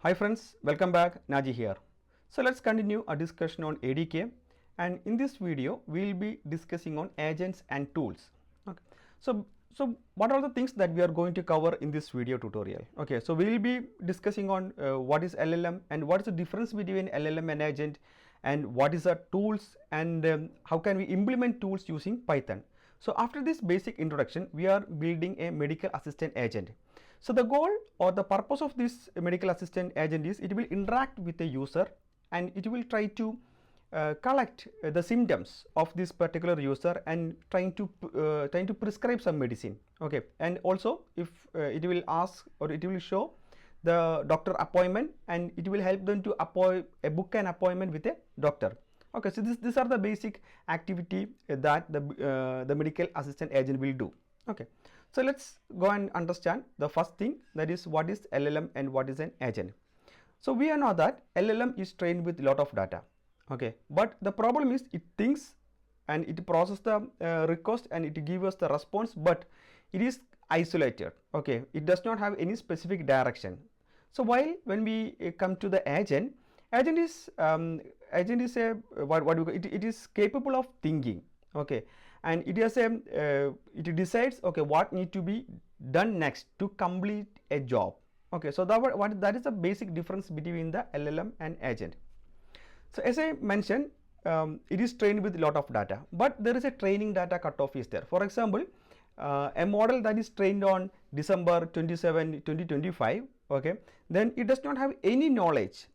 Hi friends, welcome back. Naji here. So let's continue our discussion on ADK, and in this video we will be discussing on agents and tools. Okay. So what are the things that we are going to cover in this video tutorial? Okay, so we will be discussing on what is LLM and what is the difference between LLM and agent, and what is the tools, and how can we implement tools using Python. So after this basic introduction, we are building a medical assistant agent. So the goal or the purpose of this medical assistant agent is it will interact with the user and it will try to collect the symptoms of this particular user and trying to prescribe some medicine. Okay, and also if it will ask or it will show the doctor appointment, and it will help them to book an appointment with a doctor. Okay, so these are the basic activity that the medical assistant agent will do. Okay, so let's go and understand the first thing, that is what is LLM and what is an agent. So we know that LLM is trained with lot of data. Okay, but the problem is it thinks and it processes the request and it gives us the response, but it is isolated. Okay, it does not have any specific direction. So while when we come to the agent is a what we call it is capable of thinking. Okay, and it has a it decides okay what need to be done next to complete a job. Okay, so that is the basic difference between the LLM and agent. So as I mentioned, it is trained with a lot of data, but there is a training data cutoff is there. For example, a model that is trained on December 27, 2025, okay, then it does not have any knowledge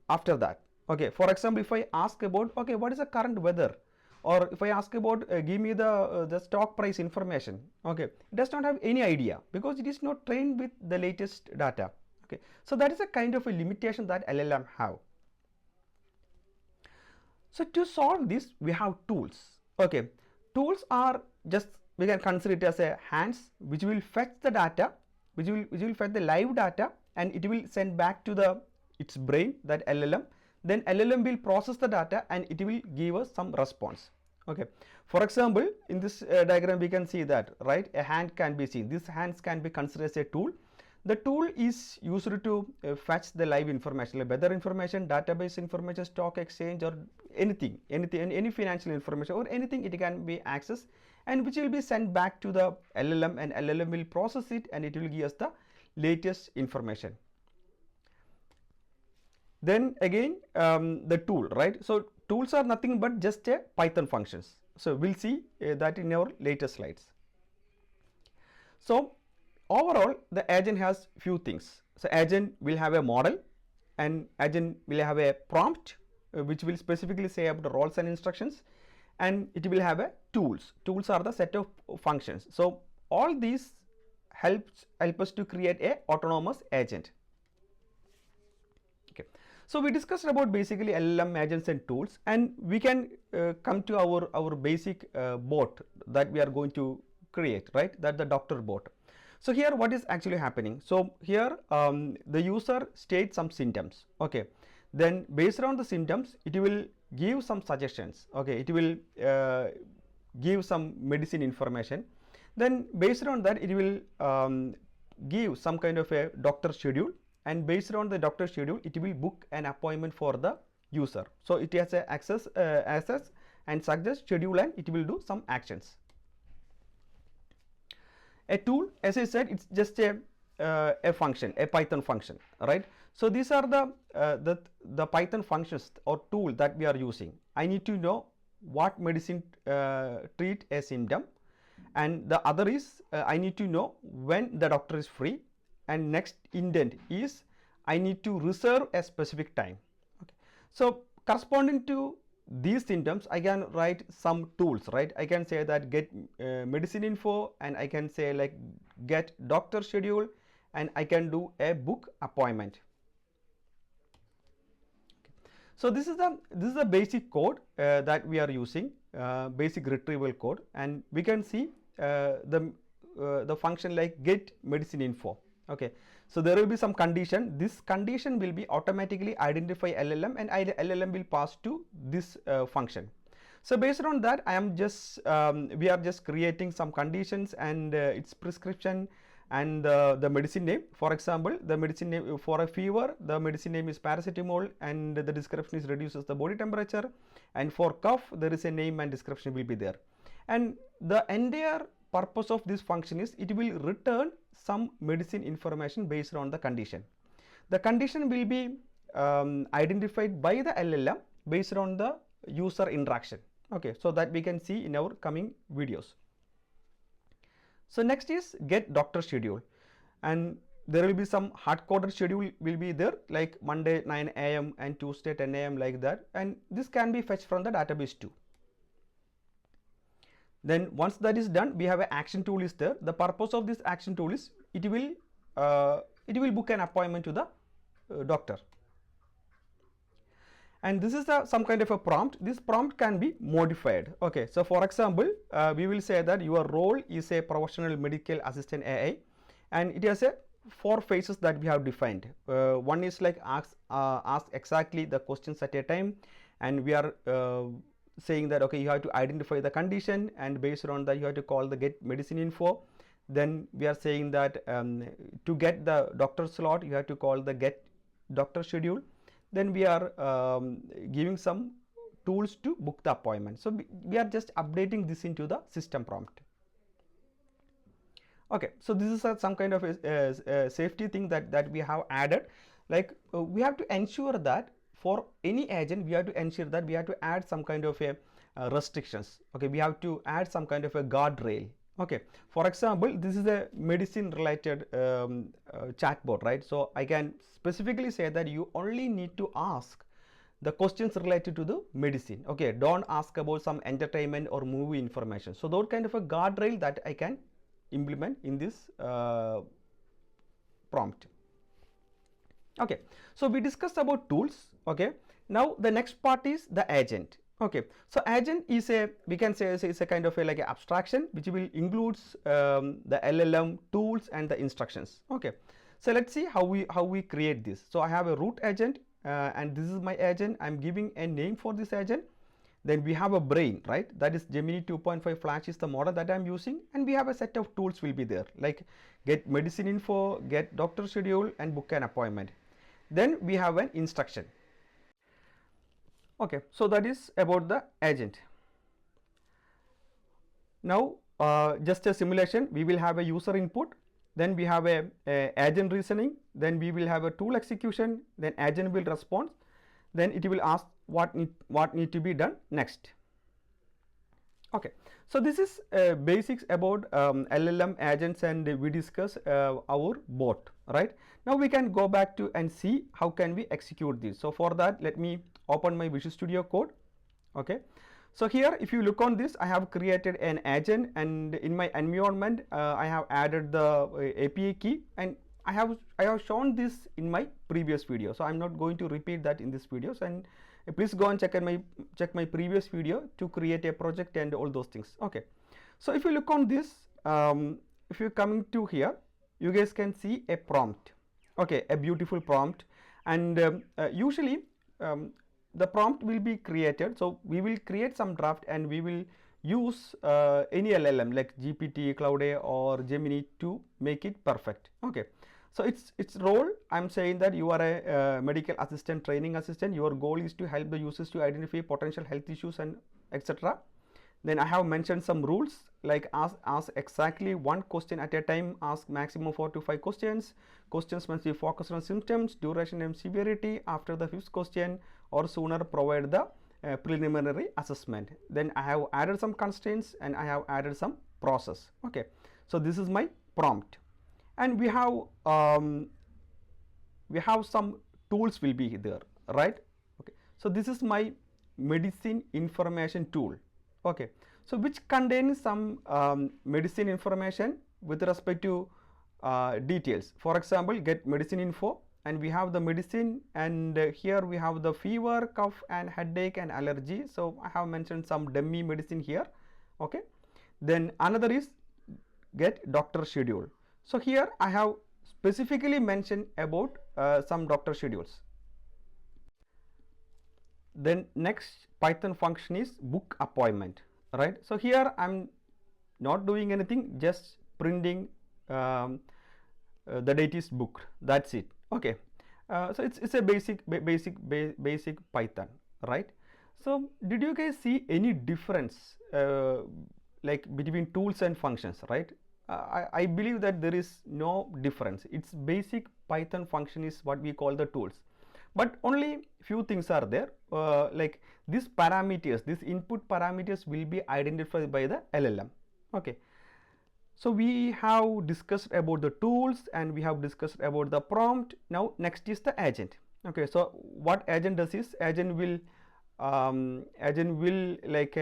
after that. Okay, for example, if I ask about okay what is the current weather, or if I ask about give me the stock price information, okay, it does not have any idea because it is not trained with the latest data. Okay, so that is a kind of a limitation that LLM have. So to solve this, we have tools. Okay, tools are just, we can consider it as a hands which will fetch the data, which will fetch the live data, and it will send back to its brain, that LLM. Then LLM will process the data and it will give us some response. Okay, for example, in this diagram we can see that, right, a hand can be seen. This hands can be considered as a tool. The tool is used to fetch the live information, like weather information, database information, stock exchange, or anything, any financial information or anything, it can be accessed, and which will be sent back to the LLM, and LLM will process it and it will give us the latest information. Then again the tool, right? So tools are nothing but just a Python functions. So we'll see that in our later slides. So overall, the agent has few things. So agent will have a model, and agent will have a prompt which will specifically say about the roles and instructions, and it will have a tools. Tools are the set of functions. So all these help us to create a autonomous agent. Okay, so we discussed about basically LLM agents and tools, and we can come to our basic bot that we are going to create, right? That the doctor bot. So here what is actually happening? So here the user states some symptoms. Okay, then based on the symptoms it will give some suggestions. Okay, it will give some medicine information. Then based on that it will give some kind of a doctor schedule, and based on the doctor schedule it will book an appointment for the user. So it has a access and suggest schedule, and it will do some actions. A tool, as I said, it's just a function, a Python function, right? So these are the Python functions or tool that we are using. I need to know what medicine treat a symptom, and the other is I need to know when the doctor is free, and next intent is I need to reserve a specific time. Okay, so corresponding to these symptoms I can write some tools, right? I can say that get medicine info, and I can say like get doctor schedule, and I can do a book appointment. Okay, so this is the basic code that we are using, basic retrieval code, and we can see the function like get medicine info. Okay, so there will be some condition. This condition will be automatically identify LLM, and LLM will pass to this function. So based on that, I am just we are just creating some conditions and its prescription and the medicine name. For example, the medicine name for a fever, the medicine name is paracetamol, and the description is reduces the body temperature. And for cough, there is a name and description will be there. And the entire purpose of this function is it will return some medicine information based on the condition. The condition will be identified by the LLM based on the user interaction. Okay, so that we can see in our coming videos. So next is get doctor schedule, and there will be some hard-coded schedule will be there, like Monday 9 a.m. and Tuesday 10 a.m. like that, and this can be fetched from the database too. Then once that is done, we have an action tool is there. The purpose of this action tool is it will book an appointment to the doctor. And this is some kind of a prompt. This prompt can be modified. Okay, so for example, we will say that your role is a professional medical assistant AI, and it has a 4 phases that we have defined. One is like ask exactly the questions at a time, and we are saying that okay, you have to identify the condition, and based on that you have to call the get medicine info. Then we are saying that to get the doctor slot, you have to call the get doctor schedule. Then we are giving some tools to book the appointment. So we are just updating this into the system prompt. Okay, so this is some kind of a safety thing that we have added. Like we have to ensure that for any agent, we have to ensure that we have to add some kind of a restrictions. Okay, we have to add some kind of a guardrail. Okay, for example, this is a medicine related chatbot, right? So I can specifically say that you only need to ask the questions related to the medicine. Okay, don't ask about some entertainment or movie information. So those kind of a guardrail that I can implement in this prompt. Okay, so we discussed about tools. Okay, now the next part is the agent. Okay, so agent is a, we can say is a kind of a like a abstraction which will includes the LLM tools and the instructions. Okay, so let's see how we create this. So I have a root agent and this is my agent. I'm giving a name for this agent. Then we have a brain, right? That is Gemini 2.5 Flash is the model that I'm using, and we have a set of tools will be there, like get medicine info, get doctor schedule, and book an appointment. Then we have an instruction. Okay, so that is about the agent. Now just a simulation, we will have a user input, then we have a agent reasoning, then we will have a tool execution, then agent will respond, then it will ask what need to be done next. Okay, so this is basics about LLM agents, and we discuss our bot, right? Now we can go back to and see how can we execute this. So for that, let me open my Visual Studio Code. Okay, so here if you look on this, I have created an agent, and in my environment I have added the API key, and I have shown this in my previous video, so I'm not going to repeat that in this videos. And please go and check my previous video to create a project and all those things. Okay, so if you look on this, if you coming to here, you guys can see a prompt. Okay, a beautiful prompt, and usually the prompt will be created. So we will create some draft and we will use any LLM like GPT, Cloud AI or Gemini to make it perfect. Okay, so its role, I'm saying that you are a medical assistant, training assistant. Your goal is to help the users to identify potential health issues and etc. Then I have mentioned some rules like ask exactly one question at a time, ask maximum 4 to 5 questions. Questions must be focused on symptoms, duration and severity. After the 5th question or sooner, provide the preliminary assessment. Then I have added some constraints and I have added some process. Okay, so this is my prompt, and we have some tools will be there, right? Okay, so this is my medicine information tool. Okay, so which contains some medicine information with respect to details. For example, get medicine info, and we have the medicine, and here we have the fever, cough and headache and allergy. So I have mentioned some dummy medicine here. Okay, then another is get doctor schedule. So here I have specifically mentioned about some doctor schedules. Then next Python function is book appointment, right? So here I'm not doing anything, just printing the date is booked. That's it. Okay. So it's a basic Python, right? So did you guys see any difference like between tools and functions, right? I believe that there is no difference. It's basic Python function is what we call the tools, but only few things are there, like these parameters, these input parameters will be identified by the LLM. Okay. So we have discussed about the tools and we have discussed about the prompt. Now next is the agent. Okay, so what agent does is agent will like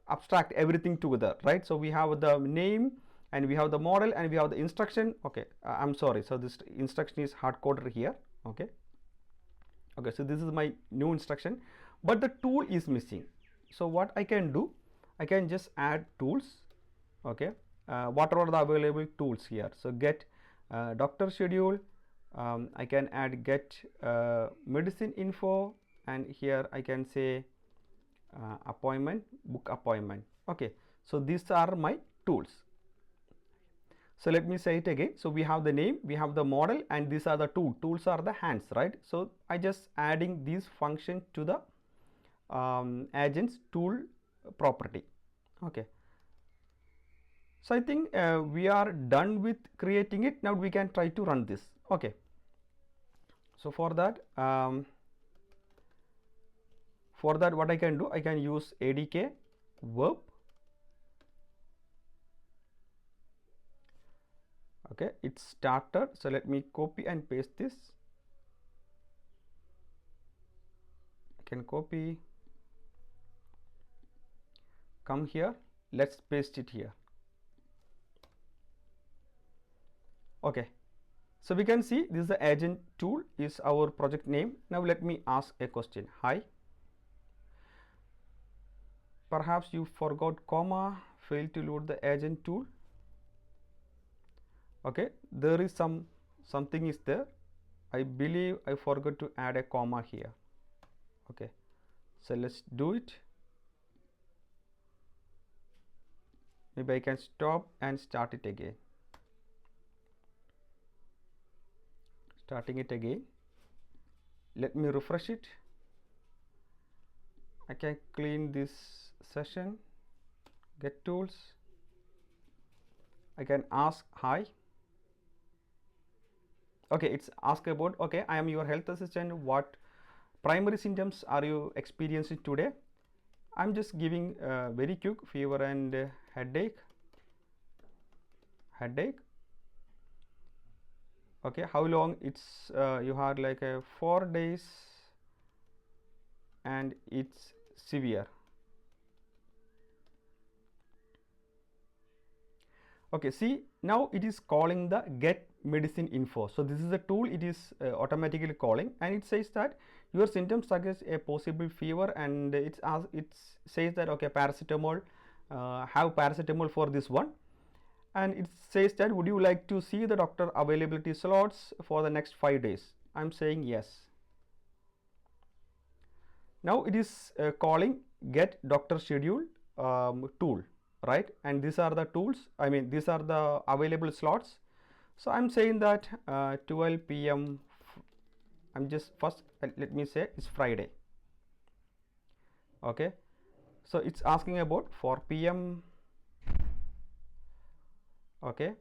abstract everything together, right? So we have the name and we have the model and we have the instruction. Okay, I'm sorry, so this instruction is hard coded here. Okay, okay, so this is my new instruction, but the tool is missing. So what I can do, I can just add tools. Okay, what are the available tools here? So get doctor schedule, I can add get medicine info, and here I can say appointment, book appointment. Okay, so these are my tools. So let me say it again. So we have the name, we have the model, and these are the tools are the hands, right? So I just adding these functions to the agents tool property. Okay, so I think we are done with creating it. Now we can try to run this. Okay, so for that what I can do, I can use ADK verb. Okay, it started. So let me copy and paste this. I can copy, come here, let's paste it here. Okay, so we can see this is the agent tool is our project name. Now let me ask a question. Hi, perhaps you forgot comma, failed to load the agent tool. Okay, there is something is there. I believe I forgot to add a comma here. Okay, so let's do it. Maybe I can stop and start it again. Starting it again. Let me refresh it. I can clean this session, get tools. I can ask hi. Okay, it's asked about, okay, I am your health assistant. What primary symptoms are you experiencing today? I'm just giving very quick fever and headache. Okay, how long? It's you had like 4 days and it's severe. Okay, see, now it is calling the get medicine info. So this is a tool, it is automatically calling, and it says that your symptoms suggest a possible fever, and it says that okay, paracetamol, have paracetamol for this one, and it says that would you like to see the doctor availability slots for the next 5 days. I'm saying yes. Now it is calling get doctor schedule tool, right? And these are the tools, I mean these are the available slots. So I'm saying that 12 p.m. I'm just first let me say it's Friday. Okay, so it's asking about 4 p.m. Okay,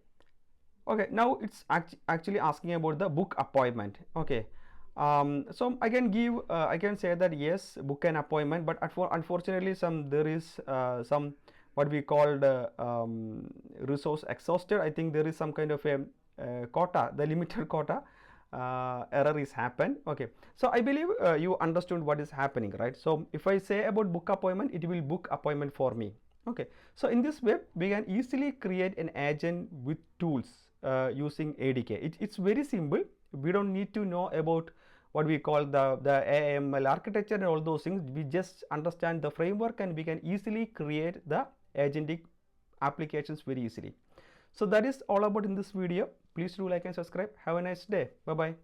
now it's actually asking about the book appointment. Okay, so I can give I can say that yes, book an appointment, but unfortunately there is some what we called resource exhausted. I think there is some kind of a quota, the limited quota error is happened. Okay, so I believe you understood what is happening, right? So if I say about book appointment, it will book appointment for me. Okay, so in this way we can easily create an agent with tools using ADK. It's very simple. We don't need to know about what we call the AML architecture and all those things. We just understand the framework and we can easily create the agentic applications very easily. So that is all about in this video. Please do like and subscribe. Have a nice day. Bye bye.